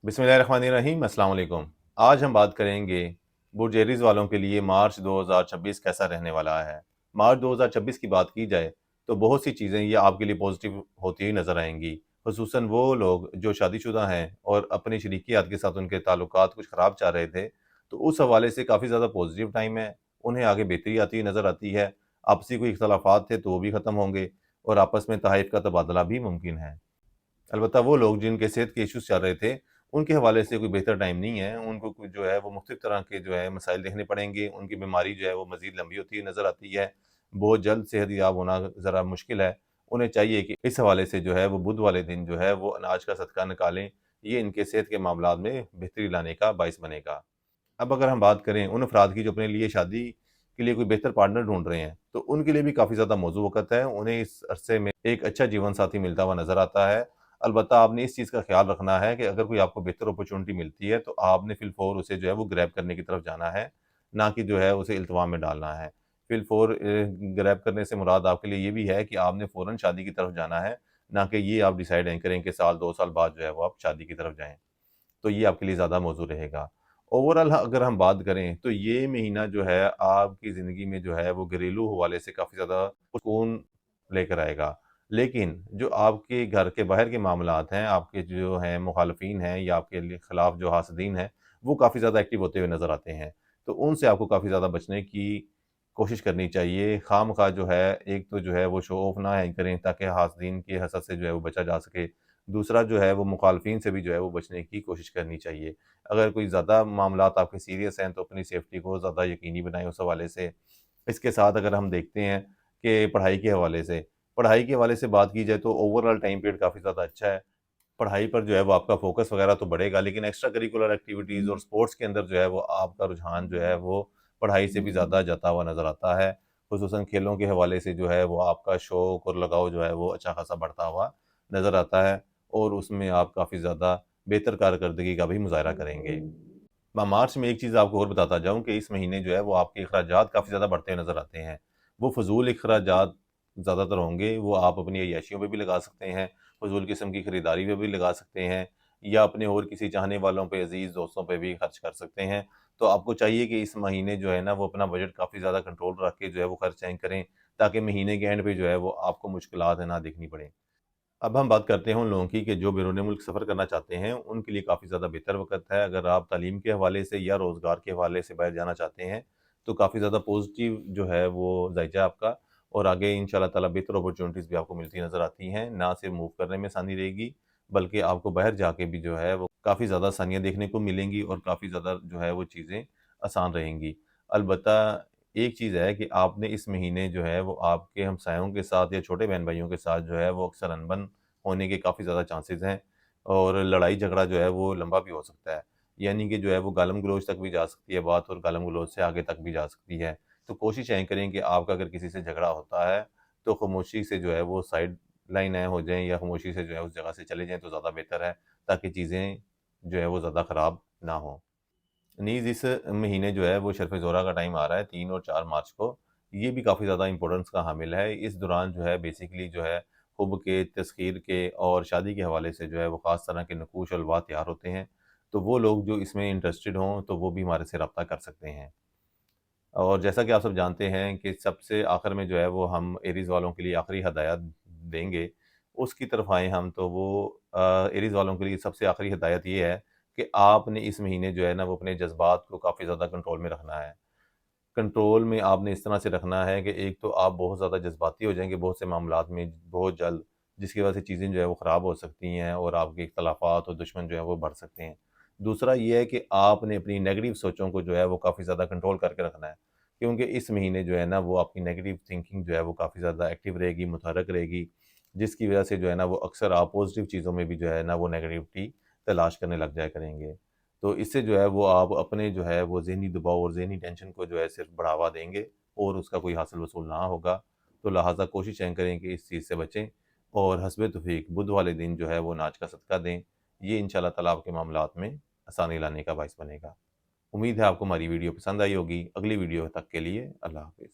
बिस्मिल्लाहिर्रहमानिर्रहीम, अस्सलाम वालेकुम। आज हम बात करेंगे बुर्ज एरीज़ वालों के लिए मार्च 2026 कैसा रहने वाला है। मार्च 2026 की बात की जाए तो बहुत सी चीज़ें ये आपके लिए पॉजिटिव होती हुई नज़र आएंगी। ख़ुसूसन वो लोग जो शादीशुदा हैं और अपने शरीकियात के साथ उनके ताल्लुकात कुछ ख़राब चल रहे थे, तो उस हवाले से काफ़ी ज़्यादा पॉजिटिव टाइम है। उन्हें आगे बेहतरी आती हुई नज़र आती है। आपसी कोई इख्तलाफात थे तो वो भी ख़त्म होंगे और आपस में तहाइफ़ का तबादला भी मुमकिन है। अलबत्ता वो लोग जिनके सेहत के इश्यूज़ चल रहे थे, उनके हवाले से कोई बेहतर टाइम नहीं है। उनको कुछ जो है वो मुख्तलिफ़ तरह के जो है मसाइल देखने पड़ेंगे। उनकी बीमारी जो है वो मज़ीद लंबी होती हुई नज़र आती है। बहुत जल्द सेहतयाब होना ज़रा मुश्किल है। उन्हें चाहिए कि इस हवाले से जो है वो बुध वाले दिन जो है वो अनाज का सदका निकालें। ये इनके सेहत के मामलात में बेहतरी लाने का बाइस बनेगा। अब अगर हम बात करें उन अफ़राद की जो अपने लिए शादी के लिए कोई बेहतर पार्टनर ढूँढ रहे हैं, तो उनके लिए भी काफ़ी ज़्यादा मौज़ू वक़्त है। उन्हें इस अरसे में एक अच्छा जीवन साथी मिलता हुआ नज़र आता है। अलबत्ता आपने इस चीज़ का ख़्याल रखना है कि अगर कोई आपको बेहतर अपॉर्च्युनिटी मिलती है, तो आपने फ़िलफ़ौर उसे जो है वो ग्रैब करने की तरफ जाना है, ना कि जो है उसे इल्तिवा में डालना है। फ़िलफ़ौर ग्रैब करने से मुराद आपके लिए ये भी है कि आपने फ़ौरन शादी की तरफ जाना है, ना कि ये आप डिसाइड नहीं करें कि साल 2 साल बाद जो है वो आप शादी की तरफ जाएँ। तो ये आपके लिए ज़्यादा मौज़ू रहेगा। ओवरऑल अगर हम बात करें तो ये महीना जो है आपकी ज़िंदगी में जो है वो घरेलू हवाले से काफ़ी ज़्यादा सुकून लेकर आएगा। लेकिन जो आपके घर के बाहर के मामलात हैं, आपके जो हैं मुखालफिन हैं या आपके लिए खिलाफ जो हासदीन हैं, वो काफ़ी ज़्यादा एक्टिव होते हुए नज़र आते हैं। तो उनसे आपको काफ़ी ज़्यादा बचने की कोशिश करनी चाहिए। खामख़ा जो है एक तो जो है वो शो ऑफ ना करें ताकि हासदीन के हसद से जो है वो बचा जा सके। दूसरा जो है वो मुखालफिन से भी जो है वो बचने की कोशिश करनी चाहिए। अगर कोई ज़्यादा मामलात आपके सीरियस हैं तो अपनी सेफ्टी को ज़्यादा यकीनी बनाएँ उस हवाले से। इसके साथ अगर हम देखते हैं कि पढ़ाई के हवाले से बात की जाए तो ओवरऑल टाइम पीरियड काफ़ी ज़्यादा अच्छा है। पढ़ाई पर जो है वो आपका फ़ोकस वगैरह तो बढ़ेगा, लेकिन एक्स्ट्रा करिकुलर एक्टिविटीज़ और स्पोर्ट्स के अंदर जो है वो आपका रुझान जो है वो पढ़ाई से भी ज़्यादा जाता हुआ नज़र आता है। ख़ुसूसन खेलों के हवाले से जो है वो आपका शौक और लगाव जो है वो अच्छा खासा बढ़ता हुआ नज़र आता है और उसमें आप काफ़ी ज़्यादा बेहतर कारकर्दगी का भी मुज़ाहरा करेंगे। मैं मार्च में एक चीज़ आपको और बताता जाऊँ कि इस महीने जो है वो आपके अखराजात काफ़ी ज़्यादा बढ़ते हुए नज़र आते हैं। वो फ़ुज़ूल अखराजात ज़्यादातर होंगे, वो आप अपनी अय्याशियों पे भी लगा सकते हैं, फ़ुज़ूल किस्म की खरीदारी पे भी लगा सकते हैं या अपने और किसी चाहने वालों पे, अज़ीज़ दोस्तों पे भी खर्च कर सकते हैं। तो आपको चाहिए कि इस महीने जो है ना वो अपना बजट काफ़ी ज़्यादा कंट्रोल रख के जो है वो खर्च करें, ताकि महीने के एंड पे जो है वो आपको मुश्किलात है ना देखनी पड़ें। अब हम बात करते हैं उन लोगों की कि जो बैरून मुल्क सफ़र करना चाहते हैं, उनके लिए काफ़ी ज़्यादा बेहतर वक़्त है। अगर आप तालीम के हवाले से या रोज़गार के हवाले से बाहर जाना चाहते हैं, तो काफ़ी ज़्यादा पॉज़िटिव जो है वो ज़ायचा है आपका और आगे इंशाअल्लाह ताला बेहतर अपॉर्च्युनिटीज़ भी आपको मिलती नज़र आती हैं। ना सिर्फ़ मूव करने में आसानी रहेगी, बल्कि आपको बाहर जाके भी जो है वो काफ़ी ज़्यादा आसानियाँ देखने को मिलेंगी और काफ़ी ज़्यादा जो है वो चीज़ें आसान रहेंगी। अलबत्ता एक चीज़ है कि आपने इस महीने जो है वो आपके हमसायों के साथ या छोटे बहन-भाइयों के साथ जो है वो अक्सर अनबन होने के काफ़ी ज़्यादा चांसेज़ हैं और लड़ाई झगड़ा जो है वो लंबा भी हो सकता है। यानी कि जो है वो गालम-गलौच तक भी जा सकती है बात और गालम-गलौच से आगे तक भी जा सकती है। तो कोशिश यही करें कि आपका अगर किसी से झगड़ा होता है, तो खामोशी से जो है वो साइड लाइन हो जाएँ या खामोशी से जो है उस जगह से चले जाएँ तो ज़्यादा बेहतर है, ताकि चीज़ें जो है वो ज़्यादा ख़राब ना हों। नीज़ इस महीने जो है वो शरफ़ ज़ोरा का टाइम आ रहा है 3 और 4 मार्च को। ये भी काफ़ी ज़्यादा इम्पोर्टेंस का हामिल है। इस दौरान जो है बेसिकली जो है हुब के, तस्ख़ीर के और शादी के हवाले से जो है वो ख़ास तरह के नकूश और अल्वाह तैयार होते हैं। तो वो लोग जो इसमें इंटरेस्टेड हों तो वो भी हमारे से राब्ता कर सकते हैं। और जैसा कि आप सब जानते हैं कि सबसे आखिर में जो है वो हम एरीज़ वालों के लिए आखिरी हदायत देंगे। उसकी तरफ आएँ हम तो वो एरीज़ वालों के लिए सबसे आखिरी हिदायत ये है कि आपने इस महीने जो है ना वो अपने जज़्बात को काफ़ी ज़्यादा कंट्रोल में रखना है। कंट्रोल में आपने इस तरह से रखना है कि एक तो आप बहुत ज़्यादा जज़्बाती हो जाएँगे बहुत से मामलात में बहुत जल्द, जिसकी वजह से चीज़ें जो है वो ख़राब हो सकती हैं और आपके इख्तलाफ़ात और दुश्मन जो है वो बढ़ सकते हैं। दूसरा ये है कि आपने अपनी नेगेटिव सोचों को जो है वो काफ़ी ज़्यादा कंट्रोल करके रखना है। क्योंकि इस महीने जो है ना वो आपकी नेगेटिव थिंकिंग जो है वो काफ़ी ज़्यादा एक्टिव रहेगी, मुतहर्रिक रहेगी, जिसकी वजह से जो है ना वो अक्सर आप पॉज़िटिव चीज़ों में भी जो है ना वो नेगेटिविटी तलाश करने लग जाया करेंगे। तो इससे जो है वो आप अपने जो है वो ज़हनी दबाव और ज़हनी टेंशन को जो है सिर्फ़ बढ़ावा देंगे और उसका कोई हासिल वसूल ना होगा। तो लिहाज़ा कोशिश यही करें कि इस चीज़ से बचें और हस्बे तौफ़ीक बुध वाले दिन जो है वो अनाज का सदका दें। ये इंशाअल्लाह ताला आपके मामलात में आसानी लाने का बाइस बनेगा। उम्मीद है आपको हमारी वीडियो पसंद आई होगी। अगली वीडियो तक के लिए अल्लाह हाफ़िज़।